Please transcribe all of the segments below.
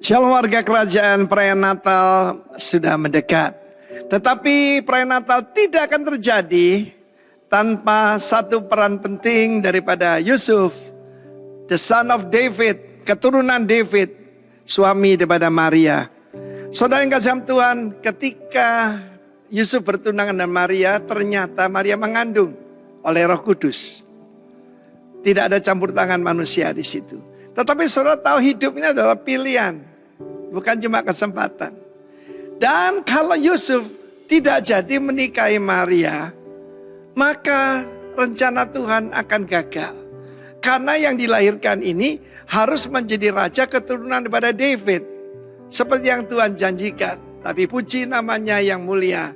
Shalom warga kerajaan, perayaan Natal sudah mendekat. Tetapi perayaan Natal tidak akan terjadi tanpa satu peran penting daripada Yusuf, the son of David, keturunan David, suami daripada Maria. Saudara yang kasih Tuhan, ketika Yusuf bertunangan dengan Maria, ternyata Maria mengandung oleh Roh Kudus. Tidak ada campur tangan manusia di situ. Tetapi saudara tahu hidup ini adalah pilihan, bukan cuma kesempatan. Dan kalau Yusuf tidak jadi menikahi Maria, maka rencana Tuhan akan gagal. Karena yang dilahirkan ini harus menjadi raja keturunan daripada David. Seperti yang Tuhan janjikan. Tapi puji namanya yang mulia,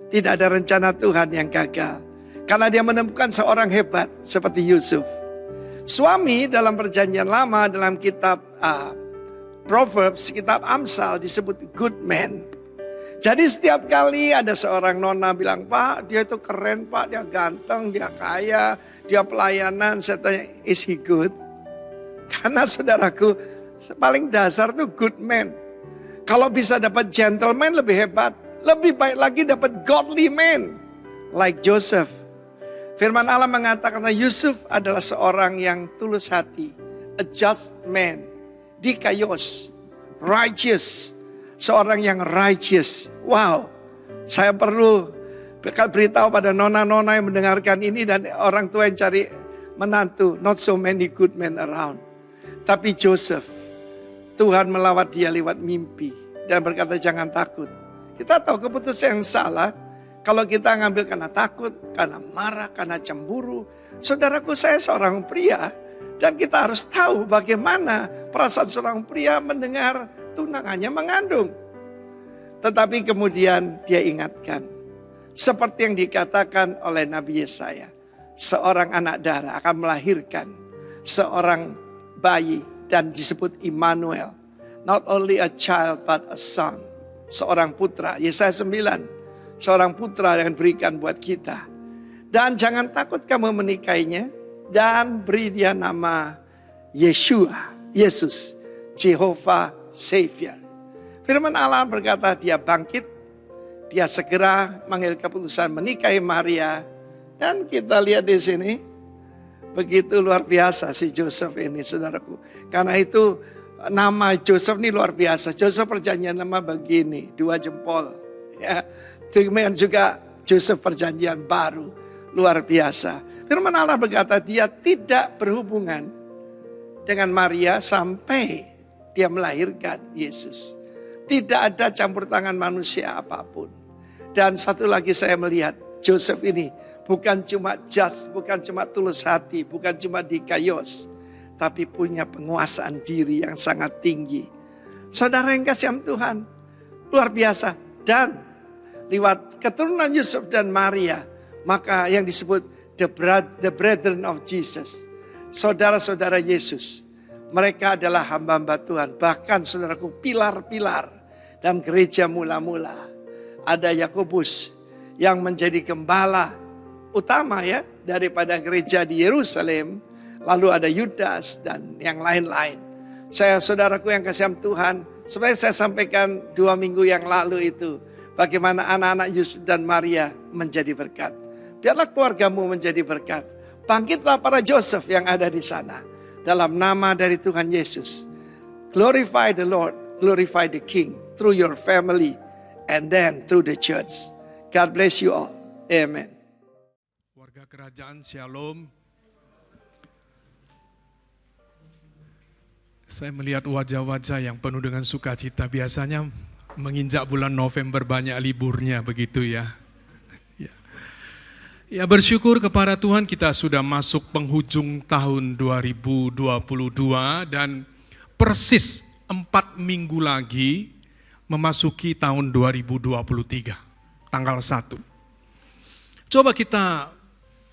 tidak ada rencana Tuhan yang gagal. Karena dia menemukan seorang hebat seperti Yusuf. Suami dalam perjanjian lama dalam kitab Proverbs, kitab Amsal disebut good man. Jadi setiap kali ada seorang nona bilang, Pak dia itu keren Pak, dia ganteng, dia kaya, dia pelayanan. Saya tanya, is he good? Karena saudaraku paling dasar tuh good man. Kalau bisa dapat gentleman lebih hebat. Lebih baik lagi dapat godly man. Like Joseph. Firman Allah mengatakan Yusuf adalah seorang yang tulus hati. A just man. Dikayos. Righteous. Seorang yang righteous. Wow. Saya perlu beritahu pada nona-nona yang mendengarkan ini dan orang tua yang cari menantu. Not so many good men around. Tapi Joseph, Tuhan melawat dia lewat mimpi. Dan berkata jangan takut. Kita tahu keputusan yang salah. Kalau kita ngambil karena takut, karena marah, karena cemburu. Saudaraku, saya seorang pria. Dan kita harus tahu bagaimana perasaan seorang pria mendengar tunangannya mengandung. Tetapi kemudian dia ingatkan. Seperti yang dikatakan oleh Nabi Yesaya. Seorang anak darah akan melahirkan seorang bayi. Dan disebut Immanuel. Not only a child but a son. Seorang putra. Yesaya 9. Seorang putra yang berikan buat kita. Dan jangan takut kamu menikahinya. Dan beri dia nama Yeshua. Yesus. Jehovah Savior. Firman Allah berkata dia bangkit. Dia segera mengambil keputusan menikahi Maria. Dan kita lihat di sini. Begitu luar biasa si Joseph ini saudaraku. Karena itu nama Joseph ini luar biasa. Joseph perjanjian nama begini. 2 jempol. Ya. Demikian juga Joseph perjanjian baru. Luar biasa. Firman Allah berkata dia tidak berhubungan dengan Maria sampai dia melahirkan Yesus. Tidak ada campur tangan manusia apapun. Dan satu lagi saya melihat Joseph ini bukan cuma just, bukan cuma tulus hati, bukan cuma dikayos. Tapi punya penguasaan diri yang sangat tinggi. Saudara yang kasih Tuhan, luar biasa. Dan lewat keturunan Yusuf dan Maria, maka yang disebut the brethren of Jesus, saudara-saudara Yesus, mereka adalah hamba-hamba Tuhan. Bahkan saudaraku pilar-pilar dan gereja mula-mula. Ada Yakobus yang menjadi gembala utama ya daripada gereja di Yerusalem. Lalu ada Yudas dan yang lain-lain. Saya saudaraku yang kasih Tuhan, seperti saya sampaikan 2 minggu yang lalu itu. Bagaimana anak-anak Yusuf dan Maria menjadi berkat. Biarlah keluargamu menjadi berkat. Bangkitlah para Joseph yang ada di sana. Dalam nama dari Tuhan Yesus. Glorify the Lord. Glorify the King. Through your family. And then through the church. God bless you all. Amen. Warga kerajaan Shalom. Saya melihat wajah-wajah yang penuh dengan sukacita. Biasanya menginjak bulan November banyak liburnya begitu ya. Ya bersyukur kepada Tuhan kita sudah masuk penghujung tahun 2022 dan persis 4 minggu lagi memasuki tahun 2023 tanggal 1. Coba kita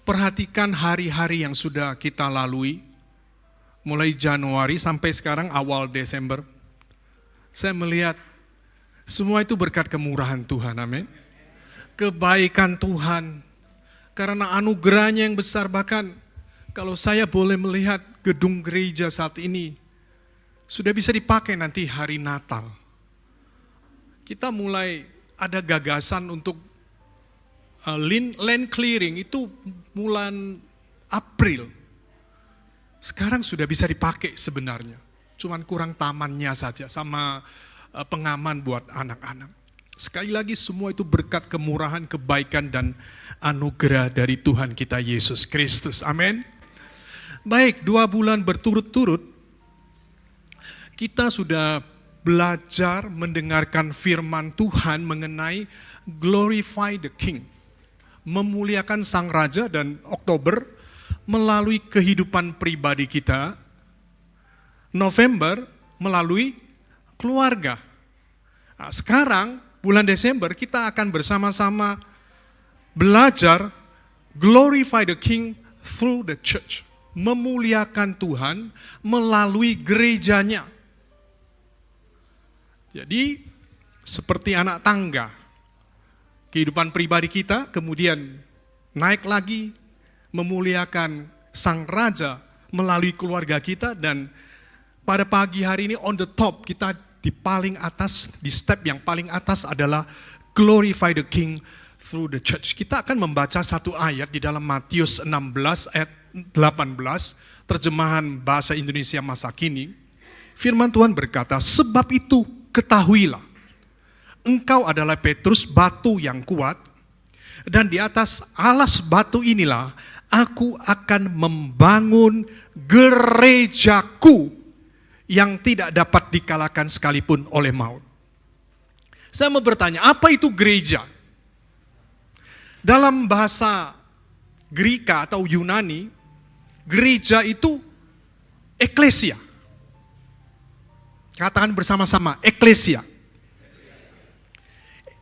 perhatikan hari-hari yang sudah kita lalui mulai Januari sampai sekarang awal Desember. Saya melihat semua itu berkat kemurahan Tuhan, amin. Kebaikan Tuhan, karena anugerahnya yang besar. Bahkan kalau saya boleh melihat gedung gereja saat ini, sudah bisa dipakai nanti hari Natal. Kita mulai ada gagasan untuk land clearing itu bulan April. Sekarang sudah bisa dipakai sebenarnya. Cuman kurang tamannya saja sama pengaman buat anak-anak. Sekali lagi semua itu berkat kemurahan, kebaikan, dan anugerah dari Tuhan kita Yesus Kristus. Amin. Baik, 2 bulan berturut-turut kita sudah belajar mendengarkan firman Tuhan mengenai glorify the King. Memuliakan Sang Raja, dan Oktober melalui kehidupan pribadi kita, November melalui keluarga. Nah, sekarang bulan Desember kita akan bersama-sama belajar glorify the King through the church. Memuliakan Tuhan melalui gerejanya. Jadi seperti anak tangga, kehidupan pribadi kita kemudian naik lagi memuliakan Sang Raja melalui keluarga kita, dan pada pagi hari ini on the top, kita di paling atas, di step yang paling atas adalah glorify the King through the church. Kita akan membaca satu ayat di dalam Matius 16 ayat 18, terjemahan bahasa Indonesia masa kini. Firman Tuhan berkata, sebab itu ketahuilah, engkau adalah Petrus, batu yang kuat, dan di atas alas batu inilah aku akan membangun gerejaku yang tidak dapat dikalahkan sekalipun oleh maut. Saya mau bertanya, apa itu gereja? Dalam bahasa Greka atau Yunani, gereja itu eklesia. Katakan bersama-sama, eklesia.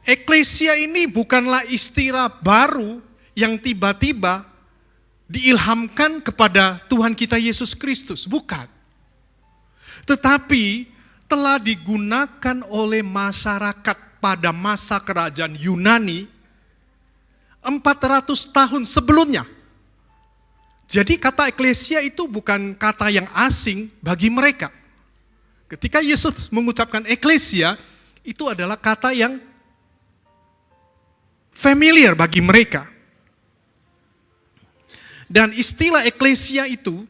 Eklesia ini bukanlah istilah baru yang tiba-tiba diilhamkan kepada Tuhan kita Yesus Kristus, bukan. Tetapi telah digunakan oleh masyarakat pada masa kerajaan Yunani 400 tahun sebelumnya. Jadi kata eklesia itu bukan kata yang asing bagi mereka. Ketika Yesus mengucapkan eklesia, itu adalah kata yang familiar bagi mereka. Dan istilah eklesia itu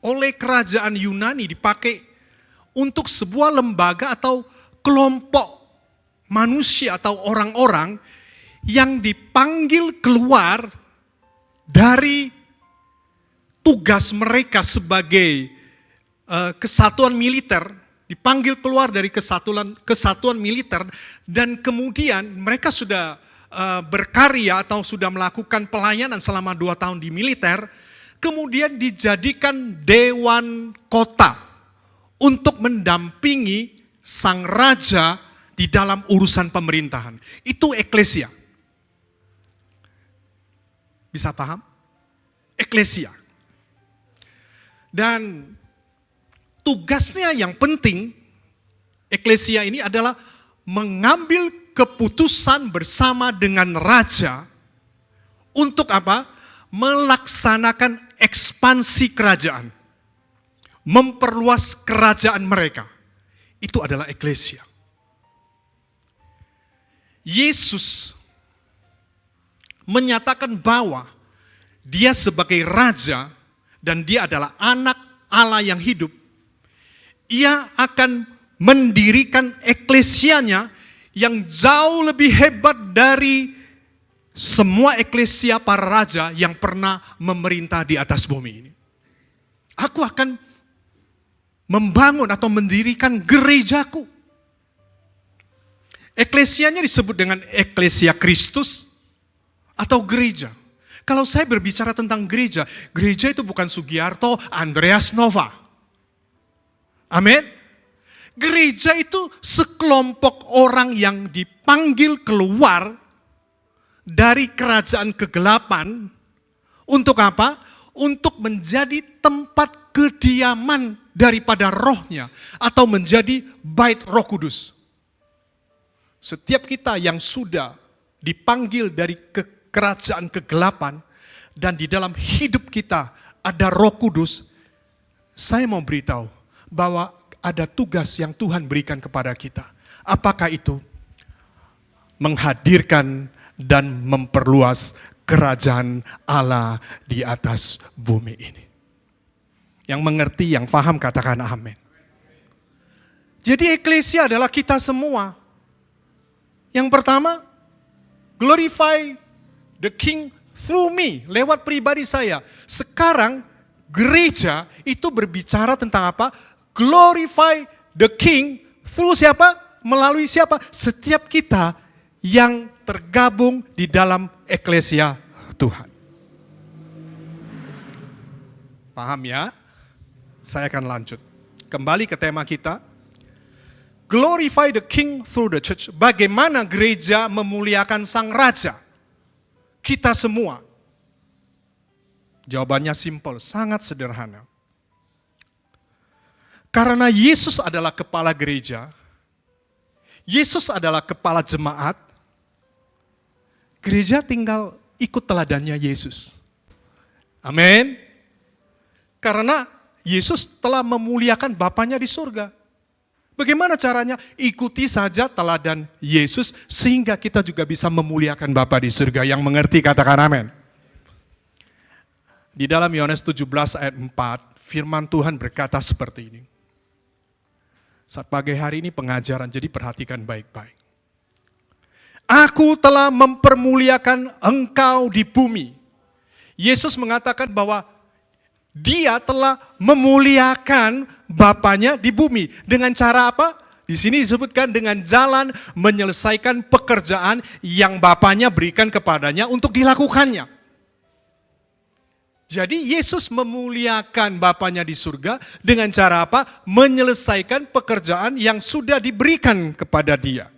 oleh kerajaan Yunani dipakai untuk sebuah lembaga atau kelompok manusia atau orang-orang yang dipanggil keluar dari tugas mereka sebagai kesatuan militer, dipanggil keluar dari kesatuan militer, dan kemudian mereka sudah berkarya atau sudah melakukan pelayanan selama 2 tahun di militer, kemudian dijadikan dewan kota untuk mendampingi sang raja di dalam urusan pemerintahan. Itu eklesia. Bisa paham? Eklesia. Dan tugasnya yang penting, eklesia ini adalah mengambil keputusan bersama dengan raja untuk apa? Melaksanakan ekspansi kerajaan, memperluas kerajaan mereka. Itu adalah eklesia. Yesus menyatakan bahwa dia sebagai raja dan dia adalah anak Allah yang hidup. Ia akan mendirikan eklesianya yang jauh lebih hebat dari semua eklesia para raja yang pernah memerintah di atas bumi ini. Aku akan membangun atau mendirikan gerejaku. Eklesianya disebut dengan eklesia Kristus atau gereja. Kalau saya berbicara tentang gereja, gereja itu bukan Sugiarto, Andreas Nova. Amin. Gereja itu sekelompok orang yang dipanggil keluar dari kerajaan kegelapan. Untuk apa? Untuk menjadi tempat kediaman daripada rohnya. Atau menjadi bait Roh Kudus. Setiap kita yang sudah dipanggil dari kerajaan kegelapan dan di dalam hidup kita ada Roh Kudus, saya mau beritahu bahwa ada tugas yang Tuhan berikan kepada kita. Apakah itu? Menghadirkan dan memperluas kerajaan Allah di atas bumi ini. Yang mengerti, yang paham katakan amin. Jadi eklesia adalah kita semua. Yang pertama, glorify the King through me, lewat pribadi saya. Sekarang gereja itu berbicara tentang apa? Glorify the King through siapa? Melalui siapa? Setiap kita yang tergabung di dalam eklesia Tuhan. Paham ya? Saya akan lanjut. Kembali ke tema kita. Glorify the King through the church. Bagaimana gereja memuliakan sang raja? Kita semua. Jawabannya simpel, sangat sederhana. Karena Yesus adalah kepala gereja, Yesus adalah kepala jemaat, gereja tinggal ikut teladannya Yesus. Amin. Karena Yesus telah memuliakan Bapanya di surga. Bagaimana caranya? Ikuti saja teladan Yesus sehingga kita juga bisa memuliakan Bapa di surga. Yang mengerti katakan amin. Di dalam Yohanes 17 ayat 4, firman Tuhan berkata seperti ini. Saat pagi hari ini pengajaran, jadi perhatikan baik-baik. Aku telah mempermuliakan engkau di bumi. Yesus mengatakan bahwa Dia telah memuliakan Bapanya di bumi. Dengan cara apa? Di sini disebutkan dengan jalan menyelesaikan pekerjaan yang Bapanya berikan kepadanya untuk dilakukannya. Jadi Yesus memuliakan Bapanya di surga dengan cara apa? Menyelesaikan pekerjaan yang sudah diberikan kepada Dia.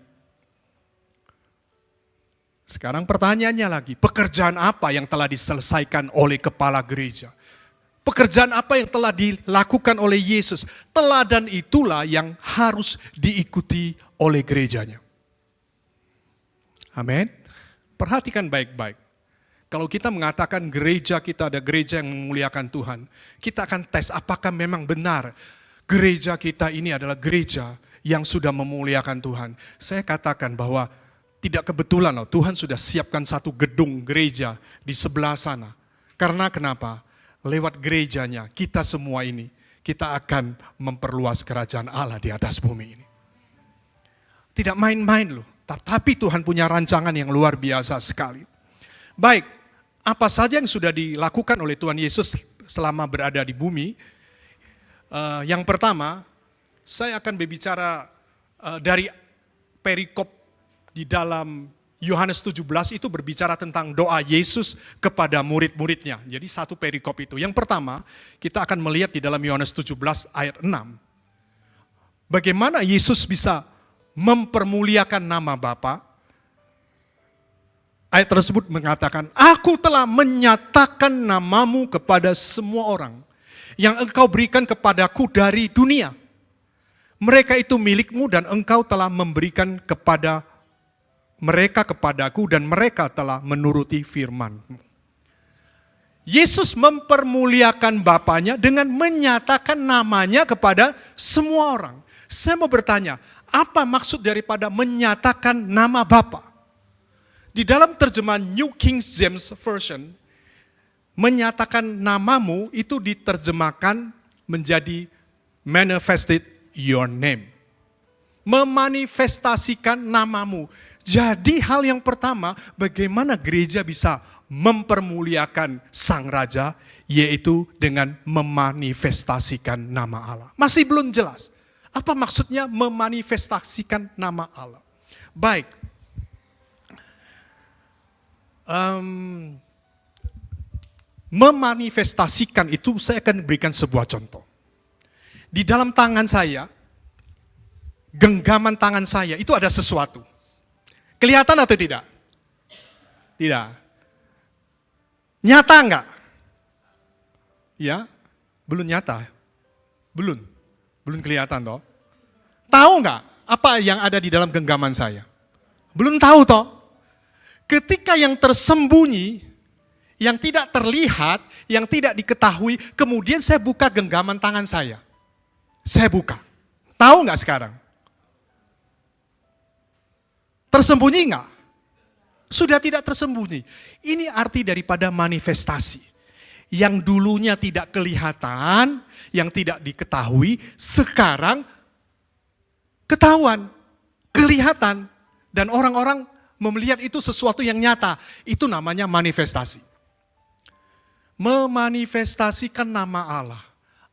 Sekarang pertanyaannya lagi, pekerjaan apa yang telah diselesaikan oleh kepala gereja? Pekerjaan apa yang telah dilakukan oleh Yesus? Teladan itulah yang harus diikuti oleh gerejanya. Amin. Perhatikan baik-baik. Kalau kita mengatakan gereja kita ada gereja yang memuliakan Tuhan, kita akan tes apakah memang benar gereja kita ini adalah gereja yang sudah memuliakan Tuhan. Saya katakan bahwa tidak kebetulan loh, Tuhan sudah siapkan satu gedung gereja di sebelah sana. Karena kenapa? Lewat gerejanya, kita semua ini, kita akan memperluas kerajaan Allah di atas bumi ini. Tidak main-main loh, tapi Tuhan punya rancangan yang luar biasa sekali. Baik, apa saja yang sudah dilakukan oleh Tuhan Yesus selama berada di bumi? Yang pertama, saya akan berbicara dari perikop di dalam Yohanes 17 itu berbicara tentang doa Yesus kepada murid-muridnya. Jadi satu perikop itu. Yang pertama, kita akan melihat di dalam Yohanes 17 ayat 6. Bagaimana Yesus bisa mempermuliakan nama Bapa? Ayat tersebut mengatakan, Aku telah menyatakan namamu kepada semua orang yang engkau berikan kepadaku dari dunia. Mereka itu milikmu dan engkau telah memberikan kepada mereka kepadaku dan mereka telah menuruti firman-Mu. Yesus mempermuliakan Bapanya dengan menyatakan namanya kepada semua orang. Saya mau bertanya, apa maksud daripada menyatakan nama Bapa? Di dalam terjemahan New King James Version, menyatakan namamu itu diterjemahkan menjadi manifested your name. Memanifestasikan namamu. Jadi hal yang pertama, bagaimana gereja bisa mempermuliakan Sang Raja, yaitu dengan memanifestasikan nama Allah. Masih belum jelas. Apa maksudnya memanifestasikan nama Allah? Baik. Memanifestasikan itu saya akan berikan sebuah contoh. Di dalam tangan saya, genggaman tangan saya itu ada sesuatu. Kelihatan atau tidak? Tidak. Nyata enggak? Ya, belum nyata. Belum kelihatan toh. Tahu enggak apa yang ada di dalam genggaman saya? Belum tahu toh. Ketika yang tersembunyi, yang tidak terlihat, yang tidak diketahui, kemudian saya buka genggaman tangan saya. Saya buka. Tahu nggak sekarang? Tersembunyi nggak? Sudah tidak tersembunyi. Ini arti daripada manifestasi. Yang dulunya tidak kelihatan, yang tidak diketahui, sekarang ketahuan, kelihatan. Dan orang-orang melihat itu sesuatu yang nyata. Itu namanya manifestasi. Memanifestasikan nama Allah.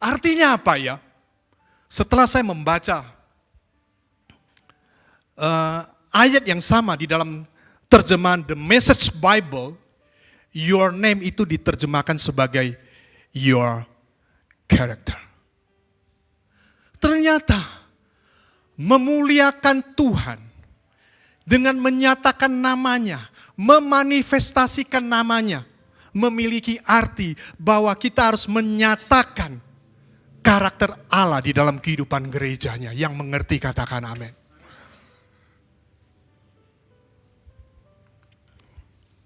Artinya apa ya? Setelah saya membaca ayat yang sama di dalam terjemahan The Message Bible, your name itu diterjemahkan sebagai your character. Ternyata memuliakan Tuhan dengan menyatakan namanya, memanifestasikan namanya, memiliki arti bahwa kita harus menyatakan karakter Allah di dalam kehidupan gerejanya. Yang mengerti katakan amin.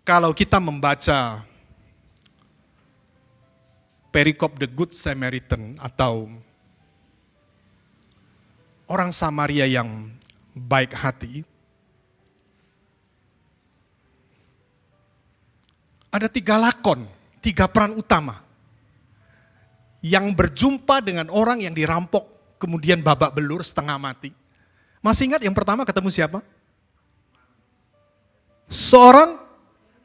Kalau kita membaca perikop The Good Samaritan atau orang Samaria yang baik hati, ada 3 lakon, 3 peran utama yang berjumpa dengan orang yang dirampok kemudian babak belur setengah mati. Masih ingat yang pertama ketemu siapa? Seorang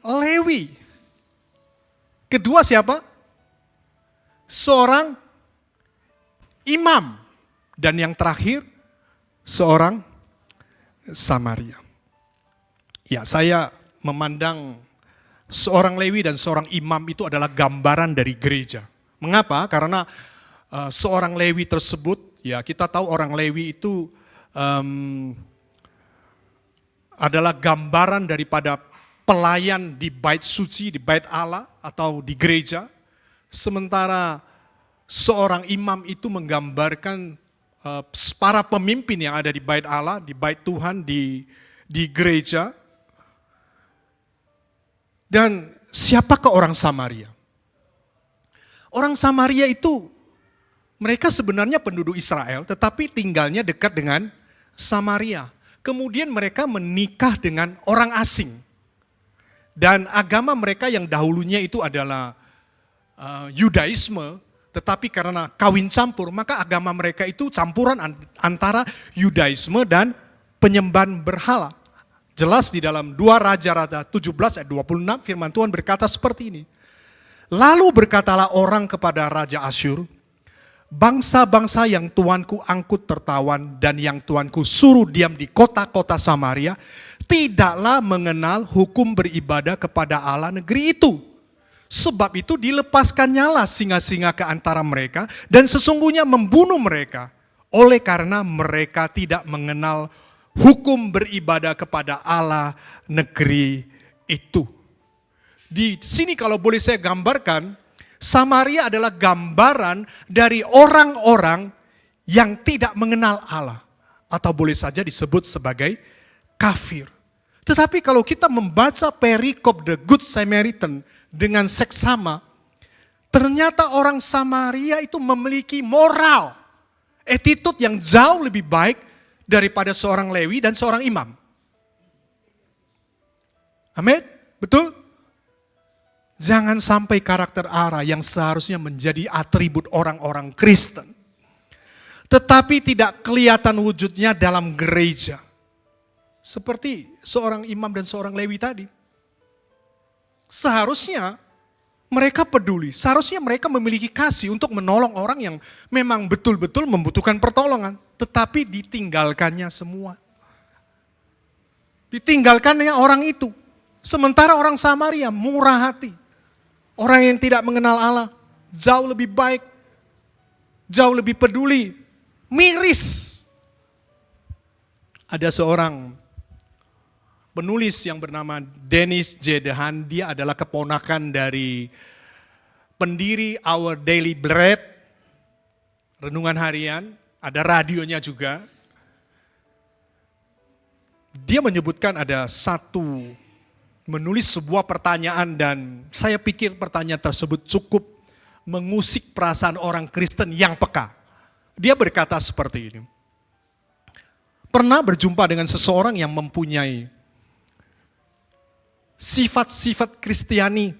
Lewi. Kedua siapa? Seorang imam. Dan yang terakhir seorang Samaria. Ya, saya memandang seorang Lewi dan seorang imam itu adalah gambaran dari gereja. Mengapa? Karena seorang Lewi tersebut, ya kita tahu orang Lewi itu adalah gambaran daripada pelayan di bait suci, di bait Allah atau di gereja. Sementara seorang imam itu menggambarkan para pemimpin yang ada di bait Allah, di bait Tuhan, di gereja. Dan siapakah orang Samaria? Orang Samaria itu mereka sebenarnya penduduk Israel tetapi tinggalnya dekat dengan Samaria. Kemudian mereka menikah dengan orang asing. Dan agama mereka yang dahulunya itu adalah Yudaisme, tetapi karena kawin campur, maka agama mereka itu campuran antara Yudaisme dan penyembahan berhala. Jelas di dalam 2 Raja-Raja 17 ayat 26 firman Tuhan berkata seperti ini. Lalu berkatalah orang kepada Raja Asyur, bangsa-bangsa yang Tuanku angkut tertawan dan yang Tuanku suruh diam di kota-kota Samaria, tidaklah mengenal hukum beribadah kepada Allah negeri itu. Sebab itu dilepaskannyalah singa-singa ke antara mereka dan sesungguhnya membunuh mereka. Oleh karena mereka tidak mengenal hukum beribadah kepada Allah negeri itu. Di sini kalau boleh saya gambarkan, Samaria adalah gambaran dari orang-orang yang tidak mengenal Allah. Atau boleh saja disebut sebagai kafir. Tetapi kalau kita membaca perikop The Good Samaritan dengan seksama, ternyata orang Samaria itu memiliki moral, attitude yang jauh lebih baik daripada seorang Lewi dan seorang imam. Amin? Betul? Jangan sampai karakter Allah yang seharusnya menjadi atribut orang-orang Kristen, tetapi tidak kelihatan wujudnya dalam gereja. Seperti seorang imam dan seorang Lewi tadi. Seharusnya mereka peduli, seharusnya mereka memiliki kasih untuk menolong orang yang memang betul-betul membutuhkan pertolongan. Tetapi ditinggalkannya semua. Ditinggalkannya orang itu. Sementara orang Samaria murah hati. Orang yang tidak mengenal Allah, jauh lebih baik, jauh lebih peduli, miris. Ada seorang penulis yang bernama Dennis J. Dehan, dia adalah keponakan dari pendiri Our Daily Bread, renungan harian, ada radionya juga. Dia menyebutkan ada satu, menulis sebuah pertanyaan dan saya pikir pertanyaan tersebut cukup mengusik perasaan orang Kristen yang peka. Dia berkata seperti ini, pernah berjumpa dengan seseorang yang mempunyai sifat-sifat Kristiani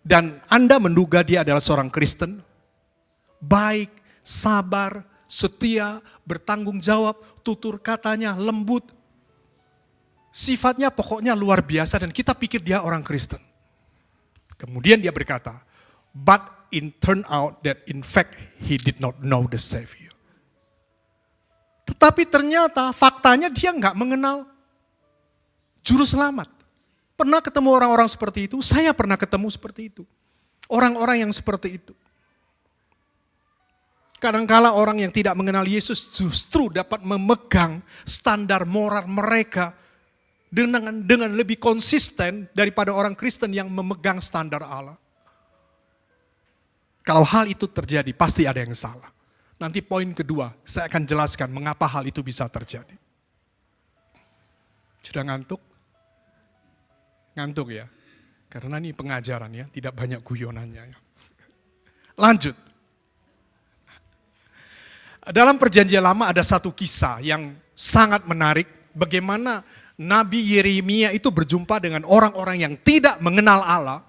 dan Anda menduga dia adalah seorang Kristen, baik, sabar, setia, bertanggung jawab, tutur katanya lembut, sifatnya pokoknya luar biasa dan kita pikir dia orang Kristen. Kemudian dia berkata, but it turned out that in fact he did not know the Savior. Tetapi ternyata faktanya dia nggak mengenal Juru Selamat. Pernah ketemu orang-orang seperti itu? Saya pernah ketemu seperti itu. Orang-orang yang seperti itu. Kadangkala orang yang tidak mengenal Yesus justru dapat memegang standar moral mereka dengan lebih konsisten daripada orang Kristen yang memegang standar Allah. Kalau hal itu terjadi, pasti ada yang salah. Nanti poin kedua, saya akan jelaskan mengapa hal itu bisa terjadi. Sudah ngantuk? Ngantuk ya? Karena ini pengajaran ya, tidak banyak guyonannya. Lanjut. Dalam perjanjian lama ada satu kisah yang sangat menarik. Bagaimana Nabi Yeremia itu berjumpa dengan orang-orang yang tidak mengenal Allah.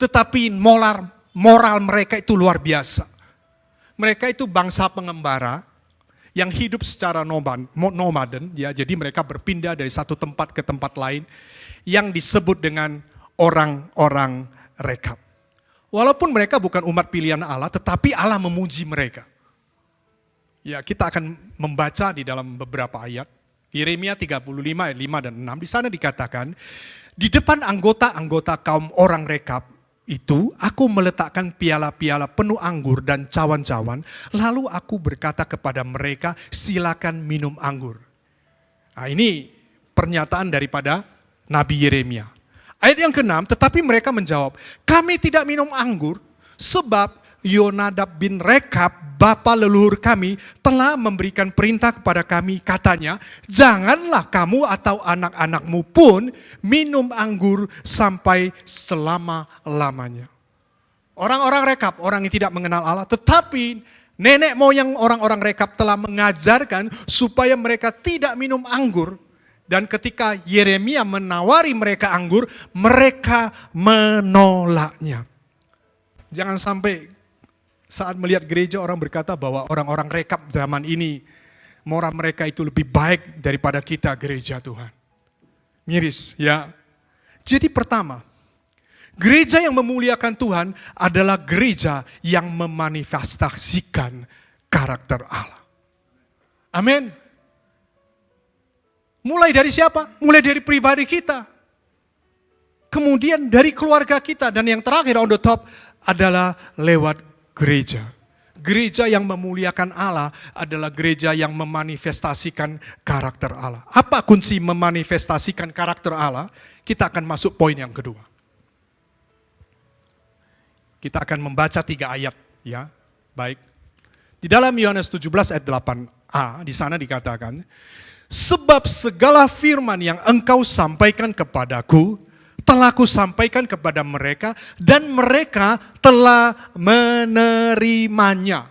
Tetapi moral mereka itu luar biasa. Mereka itu bangsa pengembara yang hidup secara nomaden. Ya, jadi mereka berpindah dari satu tempat ke tempat lain yang disebut dengan orang-orang Rekab. Walaupun mereka bukan umat pilihan Allah, tetapi Allah memuji mereka. Ya, kita akan membaca di dalam beberapa ayat. Yeremia 35 ayat 5 dan 6. Di sana dikatakan, di depan anggota-anggota kaum orang Rekab itu, aku meletakkan piala-piala penuh anggur dan cawan-cawan. Lalu aku berkata kepada mereka, silakan minum anggur. Nah, ini pernyataan daripada Nabi Yeremia. Ayat yang ke-6, tetapi mereka menjawab, kami tidak minum anggur sebab Yonadab bin Rekab, bapa leluhur kami, telah memberikan perintah kepada kami, katanya, janganlah kamu atau anak-anakmu pun minum anggur sampai selama-lamanya. Orang-orang Rekab, orang yang tidak mengenal Allah, tetapi nenek moyang orang-orang Rekab telah mengajarkan supaya mereka tidak minum anggur. Dan ketika Yeremia menawari mereka anggur, mereka menolaknya. Jangan sampai saat melihat gereja orang berkata bahwa orang-orang Rekab zaman ini moral mereka itu lebih baik daripada kita gereja Tuhan. Miris ya. Jadi pertama, gereja yang memuliakan Tuhan adalah gereja yang memanifestasikan karakter Allah. Amin. Mulai dari siapa? Mulai dari pribadi kita. Kemudian dari keluarga kita. Dan yang terakhir on the top adalah lewat gereja. Gereja yang memuliakan Allah adalah gereja yang memanifestasikan karakter Allah. Apa kunci memanifestasikan karakter Allah? Kita akan masuk poin yang kedua. Kita akan membaca 3 ayat. Ya, baik. Di dalam Yohanes 17 ayat 8a, di sana dikatakan, sebab segala firman yang engkau sampaikan kepadaku, telah kusampaikan kepada mereka, dan mereka telah menerimanya.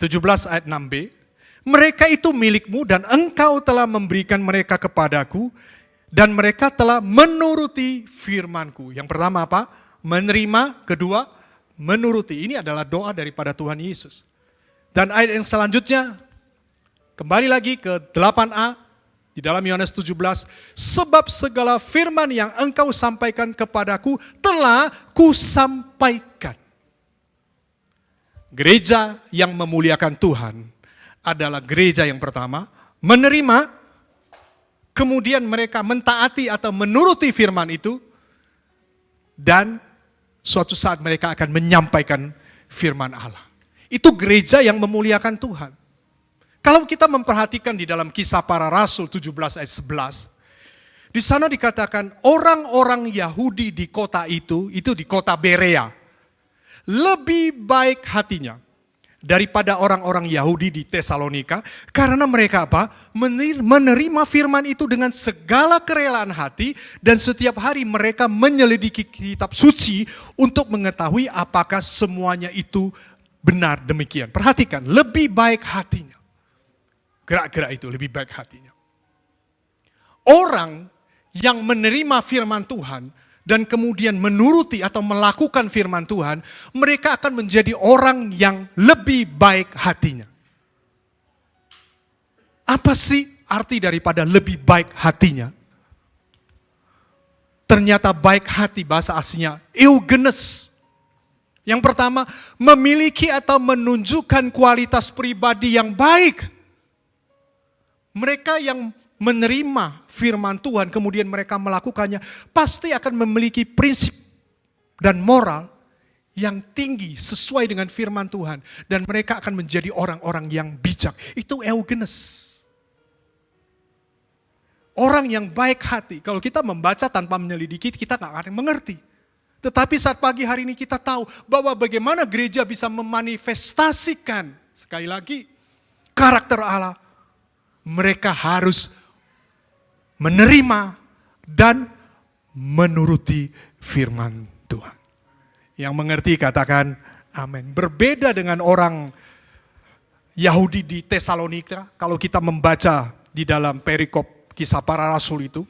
17 ayat 6b, mereka itu milikmu dan engkau telah memberikan mereka kepadaku, dan mereka telah menuruti firmanku. Yang pertama apa? Menerima, kedua menuruti. Ini adalah doa daripada Tuhan Yesus. Dan ayat yang selanjutnya, kembali lagi ke 8a, di dalam Yohanes 17, sebab segala firman yang engkau sampaikan kepadaku telah kusampaikan. Gereja yang memuliakan Tuhan adalah gereja yang pertama, menerima, kemudian mereka mentaati atau menuruti firman itu, dan suatu saat mereka akan menyampaikan firman Allah. Itu gereja yang memuliakan Tuhan. Kalau kita memperhatikan di dalam Kisah Para Rasul 17 ayat 11, di sana dikatakan orang-orang Yahudi di kota itu di kota Berea, lebih baik hatinya daripada orang-orang Yahudi di Tesalonika, karena mereka apa? Menerima firman itu dengan segala kerelaan hati, dan setiap hari mereka menyelidiki kitab suci untuk mengetahui apakah semuanya itu benar demikian. Perhatikan, lebih baik hatinya. Gerak-gerak itu lebih baik hatinya. Orang yang menerima firman Tuhan dan kemudian menuruti atau melakukan firman Tuhan, mereka akan menjadi orang yang lebih baik hatinya. Apa sih arti daripada lebih baik hatinya? Ternyata baik hati bahasa aslinya eugenes. Yang pertama, memiliki atau menunjukkan kualitas pribadi yang baik. Mereka yang menerima firman Tuhan, kemudian mereka melakukannya, pasti akan memiliki prinsip dan moral yang tinggi sesuai dengan firman Tuhan. Dan mereka akan menjadi orang-orang yang bijak. Itu eugenes. Orang yang baik hati, kalau kita membaca tanpa menyelidiki, kita nggak akan mengerti. Tetapi saat pagi hari ini kita tahu bahwa bagaimana gereja bisa memanifestasikan, sekali lagi, karakter Allah. Mereka harus menerima dan menuruti firman Tuhan. Yang mengerti katakan amin. Berbeda dengan orang Yahudi di Tesalonika, kalau kita membaca di dalam perikop Kisah Para Rasul itu,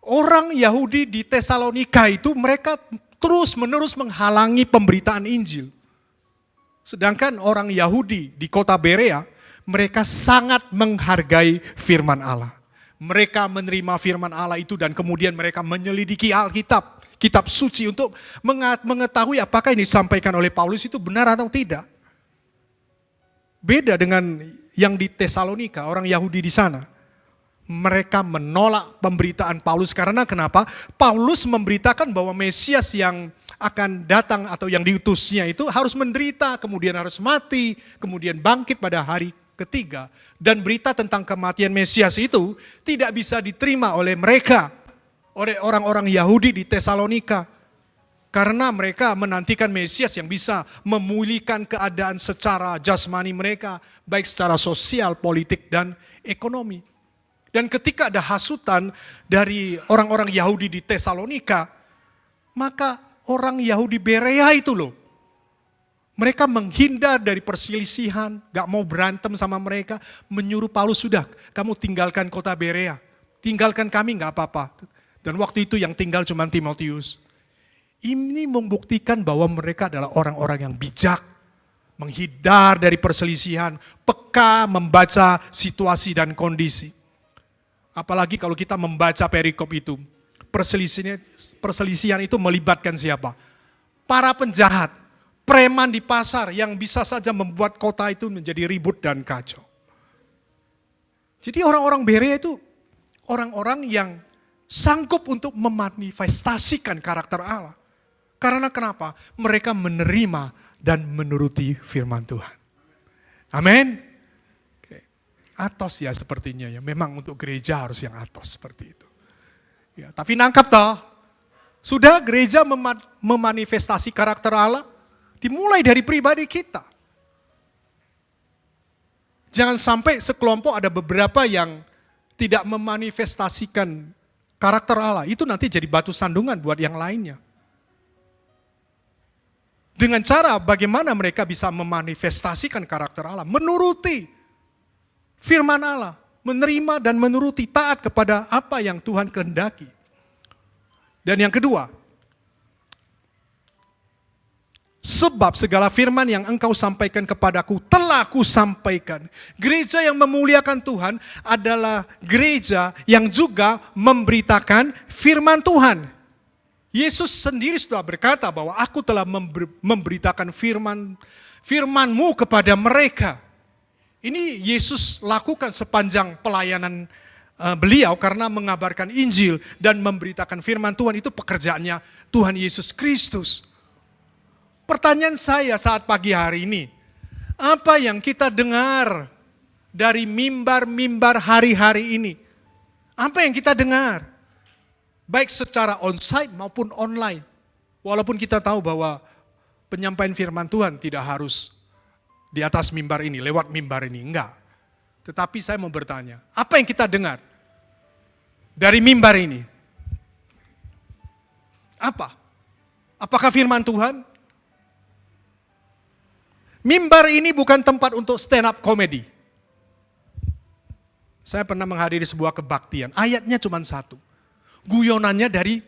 orang Yahudi di Tesalonika itu mereka terus-menerus menghalangi pemberitaan Injil. Sedangkan orang Yahudi di kota Berea, mereka sangat menghargai firman Allah. Mereka menerima firman Allah itu dan kemudian mereka menyelidiki Alkitab, kitab suci untuk mengetahui apakah yang disampaikan oleh Paulus itu benar atau tidak. Beda dengan yang di Tesalonika, orang Yahudi di sana. Mereka menolak pemberitaan Paulus karena kenapa? Paulus memberitakan bahwa Mesias yang akan datang atau yang diutusnya itu harus menderita, kemudian harus mati, kemudian bangkit pada hari ketiga. Dan berita tentang kematian Mesias itu tidak bisa diterima oleh mereka, oleh orang-orang Yahudi di Tesalonika. Karena mereka menantikan Mesias yang bisa memulihkan keadaan secara jasmani mereka, baik secara sosial, politik, dan ekonomi. Dan ketika ada hasutan dari orang-orang Yahudi di Tesalonika, maka orang Yahudi Berea itu loh, mereka menghindar dari perselisihan, gak mau berantem sama mereka, menyuruh Paulus, sudah kamu tinggalkan kota Berea, tinggalkan kami gak apa-apa. Dan waktu itu yang tinggal cuma Timotius. Ini membuktikan bahwa mereka adalah orang-orang yang bijak, menghindar dari perselisihan, peka membaca situasi dan kondisi. Apalagi kalau kita membaca perikop itu, perselisihan itu melibatkan siapa? Para penjahat, preman di pasar yang bisa saja membuat kota itu menjadi ribut dan kacau. Jadi orang-orang Berea itu orang-orang yang sanggup untuk memanifestasikan karakter Allah. Karena kenapa? Mereka menerima dan menuruti firman Tuhan. Amin. Atos ya sepertinya ya, memang untuk gereja harus yang atos seperti itu. Ya, tapi nangkap toh, sudah gereja memanifestasi karakter Allah, dimulai dari pribadi kita. Jangan sampai sekelompok ada beberapa yang tidak memanifestasikan karakter Allah, itu nanti jadi batu sandungan buat yang lainnya. Dengan cara bagaimana mereka bisa memanifestasikan karakter Allah, menuruti firman Allah, menerima dan menuruti, taat kepada apa yang Tuhan kehendaki. Dan yang kedua, sebab segala firman yang engkau sampaikan kepadaku telah kusampaikan. Gereja yang memuliakan Tuhan adalah gereja yang juga memberitakan firman Tuhan. Yesus sendiri sudah berkata bahwa aku telah memberitakan firman-Mu kepada mereka. Ini Yesus lakukan sepanjang pelayanan beliau karena mengabarkan Injil dan memberitakan firman Tuhan, itu pekerjaannya Tuhan Yesus Kristus. Pertanyaan saya saat pagi hari ini, apa yang kita dengar dari mimbar-mimbar hari-hari ini? Apa yang kita dengar? Baik secara onsite maupun online. Walaupun kita tahu bahwa penyampaian firman Tuhan tidak harus di atas mimbar ini, lewat mimbar ini, enggak. Tetapi saya mau bertanya, apa yang kita dengar dari mimbar ini? Apa? Apakah firman Tuhan? Mimbar ini bukan tempat untuk stand up comedy. Saya pernah menghadiri sebuah kebaktian, ayatnya cuma satu. Guyonannya dari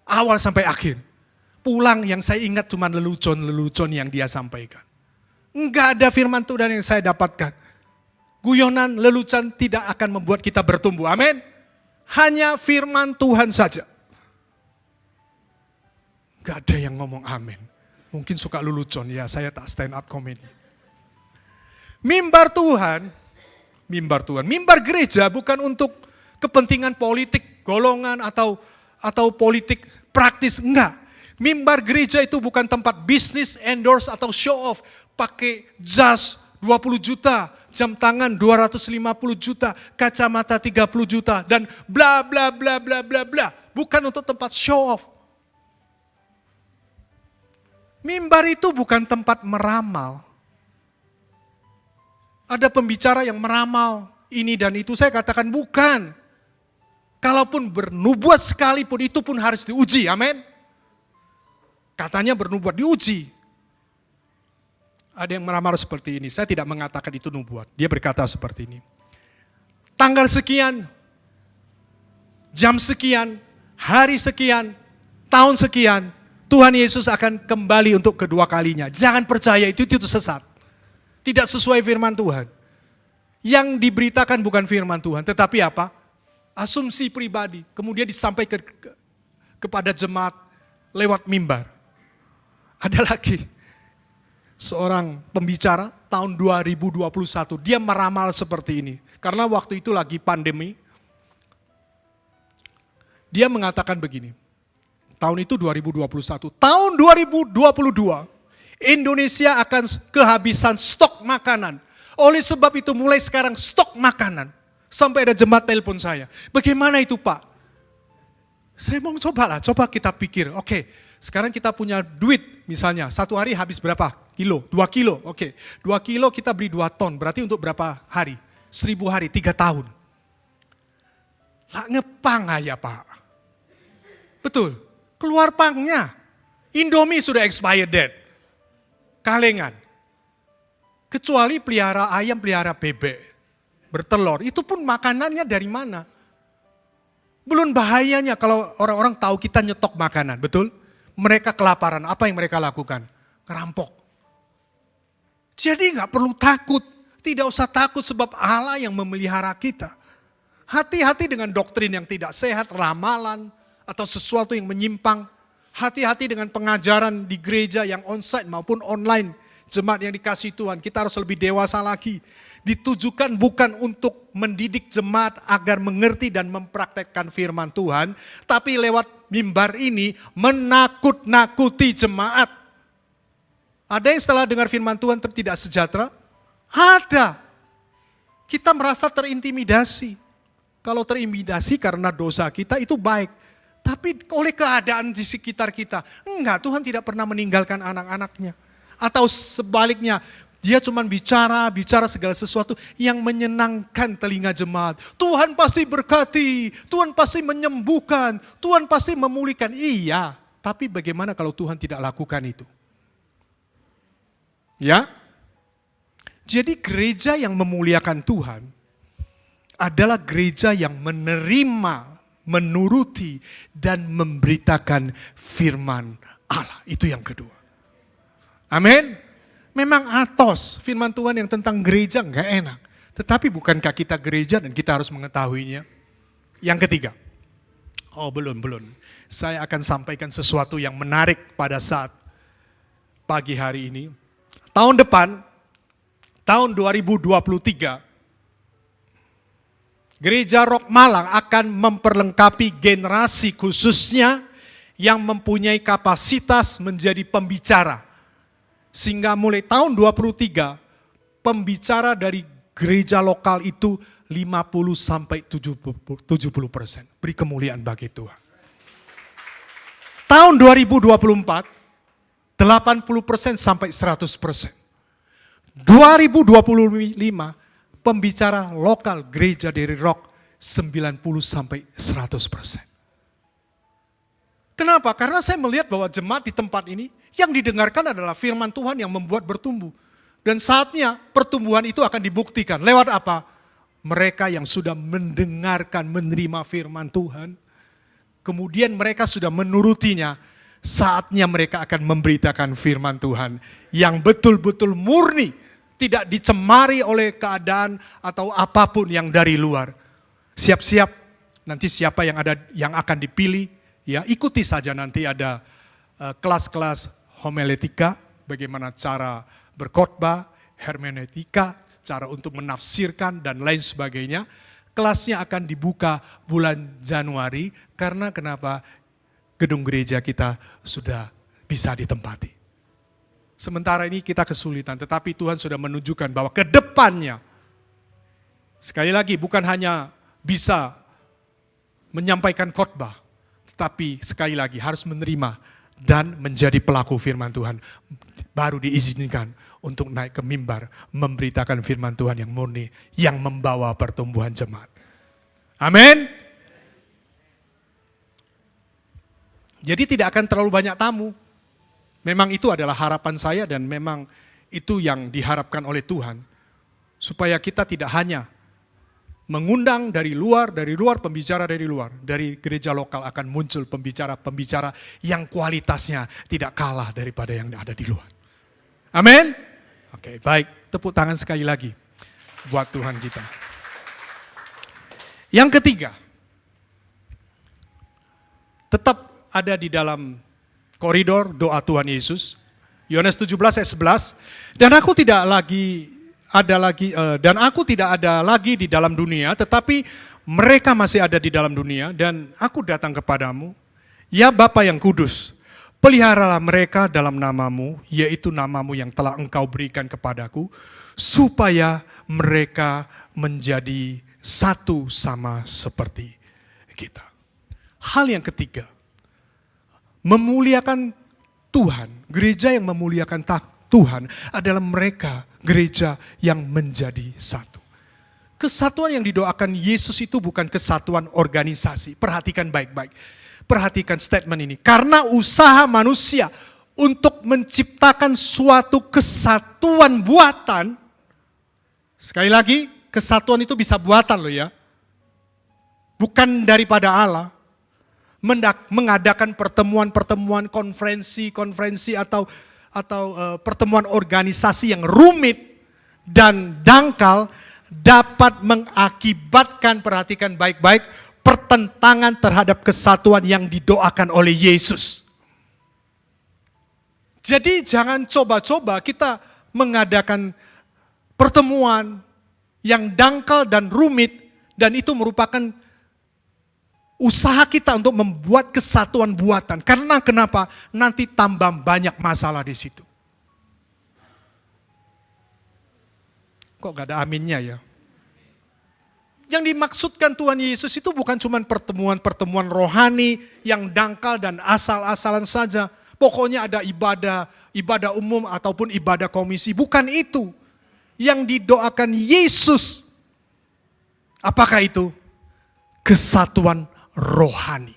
awal sampai akhir. Pulang yang saya ingat cuma lelucon-lelucon yang dia sampaikan. Enggak ada firman Tuhan yang saya dapatkan. Guyonan, lelucon tidak akan membuat kita bertumbuh. Amin. Hanya firman Tuhan saja. Enggak ada yang ngomong amin. Mungkin suka lelucon, ya saya tak stand up comedy. Mimbar Tuhan, mimbar gereja bukan untuk kepentingan politik, golongan atau politik praktis, enggak. Mimbar gereja itu bukan tempat bisnis, endorse atau show off. Pakai jas 20 juta, jam tangan 250 juta, kacamata 30 juta, dan bla bla bla bla bla bla. Bukan untuk tempat show off. Mimbar itu bukan tempat meramal. Ada pembicara yang meramal ini dan itu, saya katakan bukan. Kalaupun bernubuat sekalipun itu pun harus diuji, amin. Katanya bernubuat, diuji. Ada yang meramal seperti ini, saya tidak mengatakan itu nubuat. Dia berkata seperti ini. Tanggal sekian, jam sekian, hari sekian, tahun sekian, Tuhan Yesus akan kembali untuk kedua kalinya. Jangan percaya itu sesat. Tidak sesuai firman Tuhan. Yang diberitakan bukan firman Tuhan, tetapi apa? Asumsi pribadi. Kemudian disampaikan kepada jemaat lewat mimbar. Ada lagi seorang pembicara tahun 2021, dia meramal seperti ini. Karena waktu itu lagi pandemi. Dia mengatakan begini. Tahun itu 2021. Tahun 2022 Indonesia akan kehabisan stok makanan. Oleh sebab itu mulai sekarang stok makanan. Sampai ada jemaat telepon saya. Bagaimana itu Pak? Saya mau coba kita pikir. Oke, sekarang kita punya duit misalnya. Satu hari habis berapa kilo? 2 kilo. Oke, 2 kilo kita beli 2 ton. Berarti untuk berapa hari? 1000 hari, 3 tahun. Lah ngepang aja Pak. Betul, keluar pangnya. Indomie sudah expired date. Kalengan. Kecuali pelihara ayam, pelihara bebek. Bertelur, itu pun makanannya dari mana? Belum bahayanya kalau orang-orang tahu kita nyetok makanan, betul? Mereka kelaparan, apa yang mereka lakukan? Ngerampok. Jadi gak perlu takut, tidak usah takut sebab Allah yang memelihara kita. Hati-hati dengan doktrin yang tidak sehat, ramalan, atau sesuatu yang menyimpang. Hati-hati dengan pengajaran di gereja yang onsite maupun online. Jemaat yang dikasih Tuhan, kita harus lebih dewasa lagi. Ditujukan bukan untuk mendidik jemaat agar mengerti dan mempraktekkan firman Tuhan, tapi lewat mimbar ini menakut-nakuti jemaat. Ada yang setelah dengar firman Tuhan tidak sejahtera? Ada. Kita merasa terintimidasi. Kalau terintimidasi karena dosa kita itu baik. Tapi oleh keadaan di sekitar kita, enggak, Tuhan tidak pernah meninggalkan anak-anaknya. Atau sebaliknya, dia cuma bicara segala sesuatu yang menyenangkan telinga jemaat. Tuhan pasti berkati, Tuhan pasti menyembuhkan, Tuhan pasti memulihkan. Iya, tapi bagaimana kalau Tuhan tidak lakukan itu? Ya? Jadi gereja yang memuliakan Tuhan adalah gereja yang menerima, menuruti, dan memberitakan firman Allah. Itu yang kedua. Amin. Memang atos firman Tuhan yang tentang gereja enggak enak. Tetapi bukankah kita gereja dan kita harus mengetahuinya? Yang ketiga. Oh belum. Saya akan sampaikan sesuatu yang menarik pada saat pagi hari ini. Tahun depan, tahun 2023, Gereja Rock Malang akan memperlengkapi generasi khususnya yang mempunyai kapasitas menjadi pembicara. Sehingga mulai tahun 2023, pembicara dari gereja lokal itu 50-70%. Beri kemuliaan bagi Tuhan. Tahun 2024, 80% sampai 100%. 2025, pembicara lokal gereja dari rock 90 sampai 100%. Kenapa? Karena saya melihat bahwa jemaat di tempat ini yang didengarkan adalah firman Tuhan yang membuat bertumbuh. Dan saatnya pertumbuhan itu akan dibuktikan. Lewat apa? Mereka yang sudah mendengarkan, menerima firman Tuhan. Kemudian mereka sudah menurutinya. Saatnya mereka akan memberitakan firman Tuhan. Yang betul-betul murni. Tidak dicemari oleh keadaan atau apapun yang dari luar. Siap-siap. Nanti siapa yang akan dipilih. Ya, ikuti saja nanti ada kelas-kelas homiletika. Bagaimana cara berkhotbah, hermeneutika, cara untuk menafsirkan dan lain sebagainya. Kelasnya akan dibuka bulan Januari karena kenapa? Gedung gereja kita sudah bisa ditempati. Sementara ini kita kesulitan, tetapi Tuhan sudah menunjukkan bahwa ke depannya, sekali lagi bukan hanya bisa menyampaikan khotbah, tetapi sekali lagi harus menerima dan menjadi pelaku firman Tuhan. Baru diizinkan untuk naik ke mimbar, memberitakan firman Tuhan yang murni, yang membawa pertumbuhan jemaat. Amin. Jadi tidak akan terlalu banyak tamu. Memang itu adalah harapan saya dan memang itu yang diharapkan oleh Tuhan. Supaya kita tidak hanya mengundang dari luar, pembicara dari luar. Dari gereja lokal akan muncul pembicara-pembicara yang kualitasnya tidak kalah daripada yang ada di luar. Amin. Oke, baik. Tepuk tangan sekali lagi buat Tuhan kita. Yang ketiga, tetap ada di dalam koridor doa Tuhan Yesus. Yohanes 17 ayat 11. Dan aku tidak ada lagi di dalam dunia, tetapi mereka masih ada di dalam dunia, dan aku datang kepadamu, ya Bapa yang kudus, peliharalah mereka dalam namamu, yaitu namamu yang telah engkau berikan kepadaku, supaya mereka menjadi satu sama seperti kita. Hal yang ketiga, memuliakan Tuhan, gereja yang memuliakan Tuhan adalah mereka gereja yang menjadi satu. Kesatuan yang didoakan Yesus itu bukan kesatuan organisasi. Perhatikan baik-baik. Perhatikan statement ini. Karena usaha manusia untuk menciptakan suatu kesatuan buatan. Sekali lagi, kesatuan itu bisa buatan loh ya. Bukan daripada Allah. Mengadakan pertemuan-pertemuan, konferensi atau pertemuan organisasi yang rumit dan dangkal dapat mengakibatkan, perhatikan baik-baik, pertentangan terhadap kesatuan yang didoakan oleh Yesus. Jadi jangan coba-coba kita mengadakan pertemuan yang dangkal dan rumit, dan itu merupakan usaha kita untuk membuat kesatuan buatan. Karena kenapa? Nanti tambah banyak masalah di situ. Kok gak ada aminnya ya? Yang dimaksudkan Tuhan Yesus itu bukan cuma pertemuan-pertemuan rohani yang dangkal dan asal-asalan saja. Pokoknya ada ibadah umum ataupun ibadah komisi. Bukan itu. Yang didoakan Yesus. Apakah itu? Kesatuan rohani.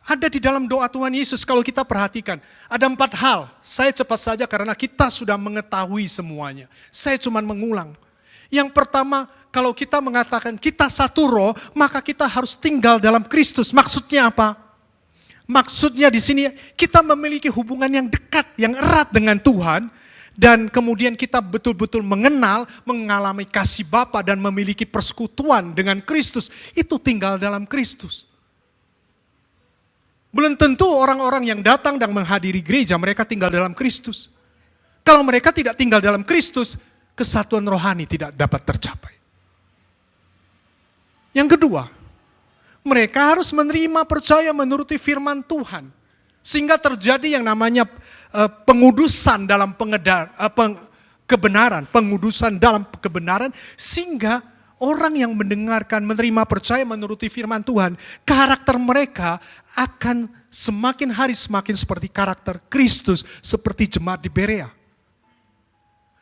Ada di dalam doa Tuhan Yesus kalau kita perhatikan. Ada 4 hal. Saya cepat saja karena kita sudah mengetahui semuanya. Saya cuma mengulang. Yang pertama, kalau kita mengatakan kita satu roh, maka kita harus tinggal dalam Kristus. Maksudnya apa? Maksudnya di sini kita memiliki hubungan yang dekat, yang erat dengan Tuhan. Dan kemudian kita betul-betul mengalami kasih Bapa dan memiliki persekutuan dengan Kristus. Itu tinggal dalam Kristus. Belum tentu orang-orang yang datang dan menghadiri gereja, mereka tinggal dalam Kristus. Kalau mereka tidak tinggal dalam Kristus, kesatuan rohani tidak dapat tercapai. Yang kedua, mereka harus menerima, percaya, menuruti firman Tuhan. Sehingga terjadi yang namanya pengudusan dalam kebenaran, pengudusan dalam kebenaran, sehingga orang yang mendengarkan, menerima, percaya, menuruti firman Tuhan, karakter mereka akan semakin hari semakin seperti karakter Kristus, seperti jemaat di Berea.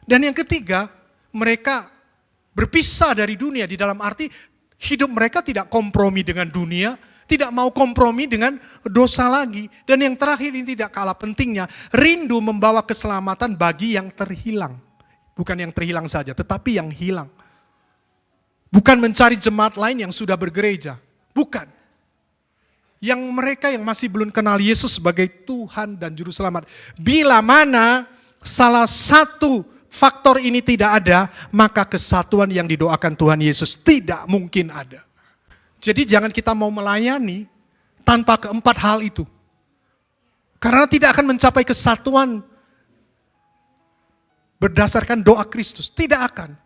Dan yang ketiga, mereka berpisah dari dunia, di dalam arti hidup mereka tidak kompromi dengan dunia, Tidak mau kompromi dengan dosa lagi. Dan yang terakhir ini tidak kalah pentingnya, rindu membawa keselamatan bagi yang terhilang. Bukan yang terhilang saja, tetapi yang hilang. Bukan mencari jemaat lain yang sudah bergereja. Bukan. Yang mereka yang masih belum kenal Yesus sebagai Tuhan dan Juru Selamat. Bila mana salah satu faktor ini tidak ada, maka kesatuan yang didoakan Tuhan Yesus tidak mungkin ada. Jadi jangan kita mau melayani tanpa keempat hal itu. Karena tidak akan mencapai kesatuan berdasarkan doa Kristus. Tidak akan.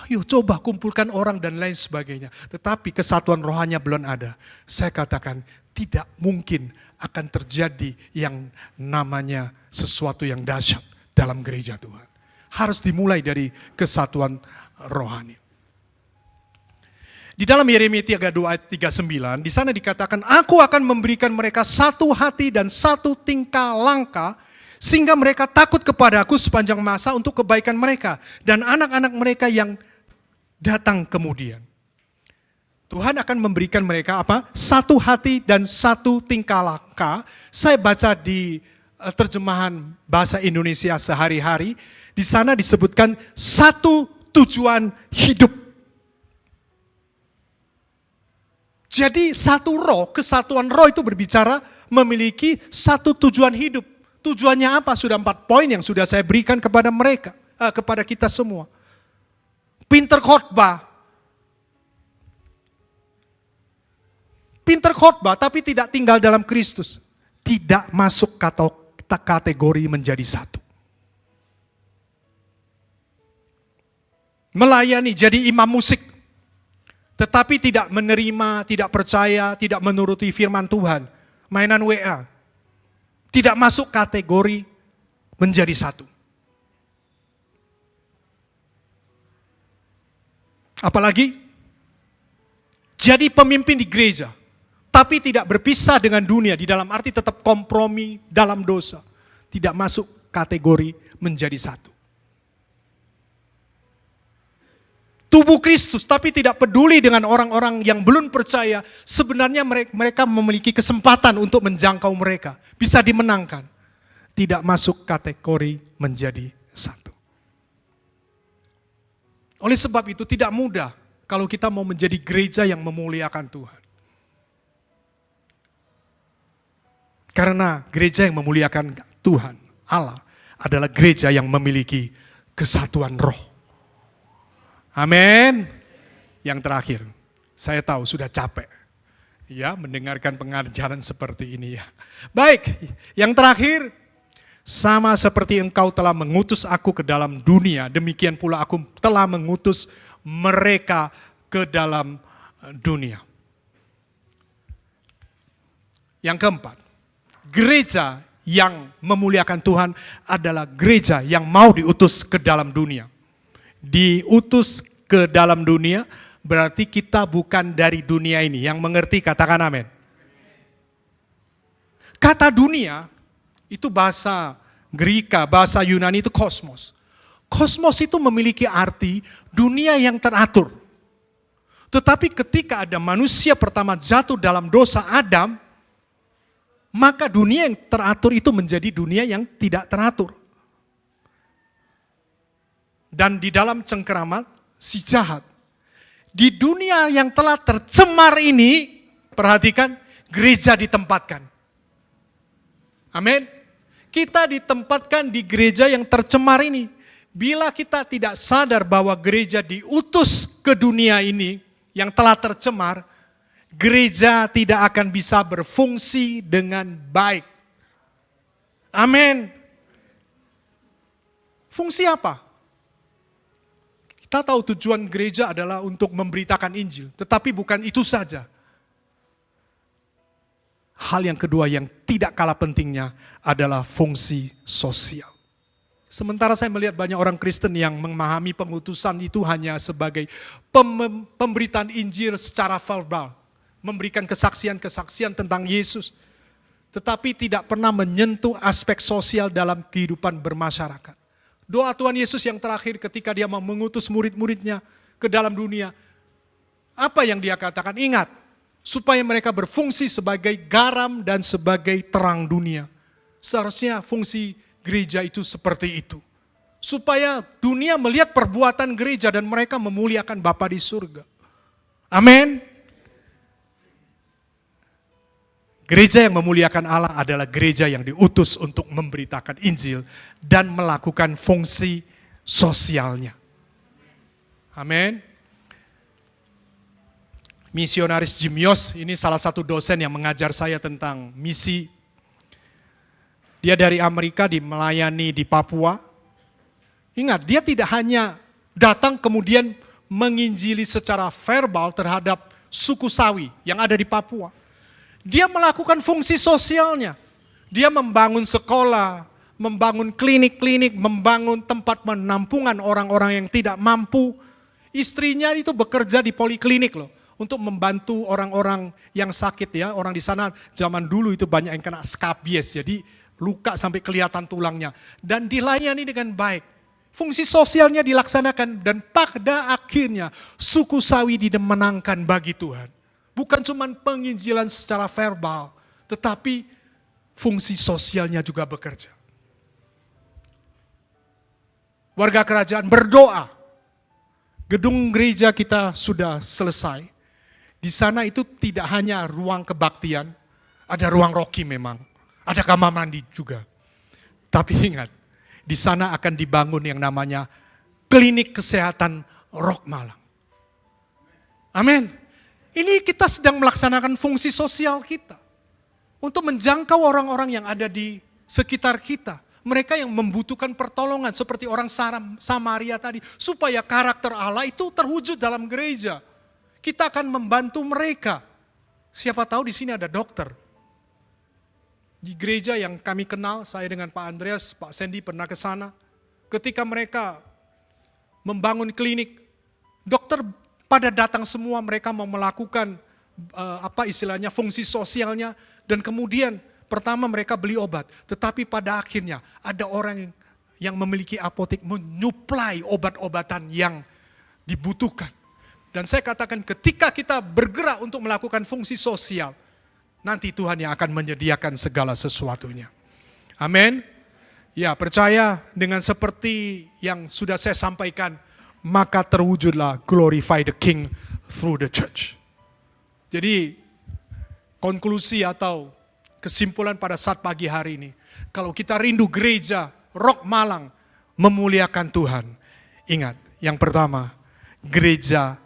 Ayo coba kumpulkan orang dan lain sebagainya. Tetapi kesatuan rohaninya belum ada. Saya katakan tidak mungkin akan terjadi yang namanya sesuatu yang dahsyat dalam gereja Tuhan. Harus dimulai dari kesatuan rohani. Di dalam Yeremia 32 ayat 39, di sana dikatakan, aku akan memberikan mereka satu hati dan satu tingkah langkah, sehingga mereka takut kepadaku sepanjang masa untuk kebaikan mereka, dan anak-anak mereka yang datang kemudian. Tuhan akan memberikan mereka apa? Satu hati dan satu tingkah langkah. Saya baca di terjemahan bahasa Indonesia sehari-hari, di sana disebutkan satu tujuan hidup. Jadi satu roh, kesatuan roh itu berbicara memiliki satu tujuan hidup. Tujuannya apa? Sudah 4 poin yang sudah saya berikan kepada mereka, kepada kita semua. Pinter khotbah. Pinter khotbah tapi tidak tinggal dalam Kristus. Tidak masuk kategori menjadi satu. Melayani jadi imam musik. Tetapi tidak menerima, tidak percaya, tidak menuruti firman Tuhan. Mainan WA. Tidak masuk kategori menjadi satu. Apalagi jadi pemimpin di gereja, tapi tidak berpisah dengan dunia, di dalam arti tetap kompromi dalam dosa. Tidak masuk kategori menjadi satu. Tubuh Kristus, tapi tidak peduli dengan orang-orang yang belum percaya. Sebenarnya mereka memiliki kesempatan untuk menjangkau mereka. Bisa dimenangkan. Tidak masuk kategori menjadi satu. Oleh sebab itu tidak mudah kalau kita mau menjadi gereja yang memuliakan Tuhan. Karena gereja yang memuliakan Tuhan, Allah, adalah gereja yang memiliki kesatuan roh. Amin. Yang terakhir, saya tahu sudah capek ya mendengarkan pengajaran seperti ini ya. Baik, yang terakhir, sama seperti engkau telah mengutus aku ke dalam dunia, demikian pula aku telah mengutus mereka ke dalam dunia. Yang keempat, gereja yang memuliakan Tuhan adalah gereja yang mau diutus ke dalam dunia. Diutus ke dalam dunia berarti kita bukan dari dunia ini. Yang mengerti katakan amin. Kata dunia itu bahasa Greka, bahasa Yunani itu kosmos. Kosmos itu memiliki arti dunia yang teratur. Tetapi ketika ada manusia pertama jatuh dalam dosa Adam, maka dunia yang teratur itu menjadi dunia yang tidak teratur. Dan di dalam cengkeraman si jahat. Di dunia yang telah tercemar ini, perhatikan, gereja ditempatkan. Amin. Kita ditempatkan di gereja yang tercemar ini. Bila kita tidak sadar bahwa gereja diutus ke dunia ini yang telah tercemar, gereja tidak akan bisa berfungsi dengan baik. Amin. Fungsi apa? Kita tahu tujuan gereja adalah untuk memberitakan Injil, tetapi bukan itu saja. Hal yang kedua yang tidak kalah pentingnya adalah fungsi sosial. Sementara saya melihat banyak orang Kristen yang memahami pengutusan itu hanya sebagai pemberitaan Injil secara verbal, memberikan kesaksian-kesaksian tentang Yesus, tetapi tidak pernah menyentuh aspek sosial dalam kehidupan bermasyarakat. Doa Tuhan Yesus yang terakhir ketika dia mau mengutus murid-muridnya ke dalam dunia Apa yang dia katakan? Ingat, supaya mereka berfungsi sebagai garam dan sebagai terang dunia. Seharusnya fungsi gereja itu seperti itu. Supaya dunia melihat perbuatan gereja dan mereka memuliakan Bapa di surga. Amin. Gereja yang memuliakan Allah adalah gereja yang diutus untuk memberitakan Injil dan melakukan fungsi sosialnya. Amin. Misionaris Jim Yost, ini salah satu dosen yang mengajar saya tentang misi. Dia dari Amerika, melayani di Papua. Ingat, dia tidak hanya datang kemudian menginjili secara verbal terhadap suku Sawi yang ada di Papua. Dia melakukan fungsi sosialnya. Dia membangun sekolah, membangun klinik-klinik, membangun tempat penampungan orang-orang yang tidak mampu. Istrinya itu bekerja di poliklinik loh. Untuk membantu orang-orang yang sakit ya. Orang di sana zaman dulu itu banyak yang kena skabies. Jadi luka sampai kelihatan tulangnya. Dan dilayani dengan baik. Fungsi sosialnya dilaksanakan. Dan pada akhirnya suku Sawi dimenangkan bagi Tuhan. Bukan cuma penginjilan secara verbal. Tetapi fungsi sosialnya juga bekerja. Warga kerajaan berdoa. Gedung gereja kita sudah selesai. Di sana itu tidak hanya ruang kebaktian, ada ruang roki memang, ada kamar mandi juga. Tapi ingat, di sana akan dibangun yang namanya klinik kesehatan Rock Malang. Amin. Ini kita sedang melaksanakan fungsi sosial kita. Untuk menjangkau orang-orang yang ada di sekitar kita. Mereka yang membutuhkan pertolongan seperti orang Samaria tadi. Supaya karakter Allah itu terwujud dalam gereja. Kita akan membantu mereka. Siapa tahu di sini ada dokter. Di gereja yang kami kenal, saya dengan Pak Andreas, Pak Sandy pernah ke sana. Ketika mereka membangun klinik, dokter pada datang semua, mereka mau melakukan fungsi sosialnya. Dan kemudian pertama mereka beli obat. Tetapi pada akhirnya ada orang yang memiliki apotek menyuplai obat-obatan yang dibutuhkan. Dan saya katakan ketika kita bergerak untuk melakukan fungsi sosial, nanti Tuhan yang akan menyediakan segala sesuatunya. Amin. Ya, percaya dengan seperti yang sudah saya sampaikan, maka terwujudlah glorify the King through the church. Jadi, konklusi atau kesimpulan pada saat pagi hari ini, kalau kita rindu gereja Rock Malang memuliakan Tuhan, ingat, yang pertama, gereja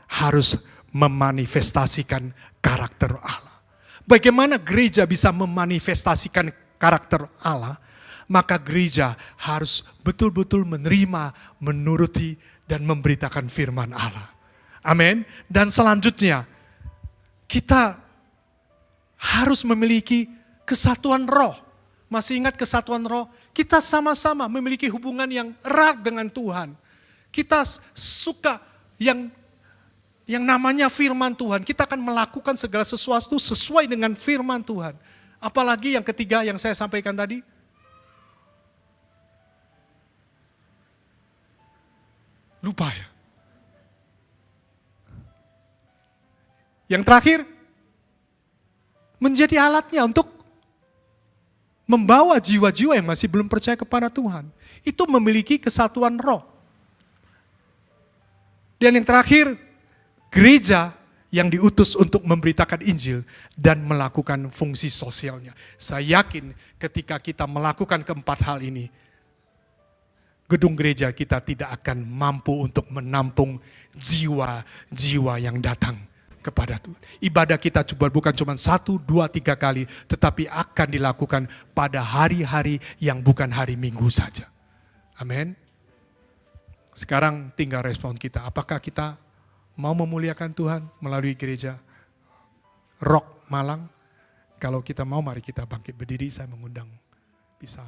harus memanifestasikan karakter Allah. Bagaimana gereja bisa memanifestasikan karakter Allah? Maka gereja harus betul-betul menerima, menuruti, dan memberitakan firman Allah. Amin. Dan selanjutnya, kita harus memiliki kesatuan roh. Masih ingat kesatuan roh? Kita sama-sama memiliki hubungan yang erat dengan Tuhan. Kita suka yang namanya firman Tuhan. Kita akan melakukan segala sesuatu sesuai dengan firman Tuhan. Apalagi yang ketiga yang saya sampaikan tadi. Lupa ya. Yang terakhir, menjadi alatnya untuk membawa jiwa-jiwa yang masih belum percaya kepada Tuhan. Itu memiliki kesatuan roh. Dan yang terakhir, gereja yang diutus untuk memberitakan Injil dan melakukan fungsi sosialnya. Saya yakin ketika kita melakukan keempat hal ini, gedung gereja kita tidak akan mampu untuk menampung jiwa-jiwa yang datang kepada Tuhan. Ibadah kita bukan cuma 1, 2, 3 kali, tetapi akan dilakukan pada hari-hari yang bukan hari Minggu saja. Amin. Sekarang tinggal respon kita. Apakah kita mau memuliakan Tuhan melalui gereja Rock Malang? Kalau kita mau, mari kita bangkit berdiri. Saya mengundang bisa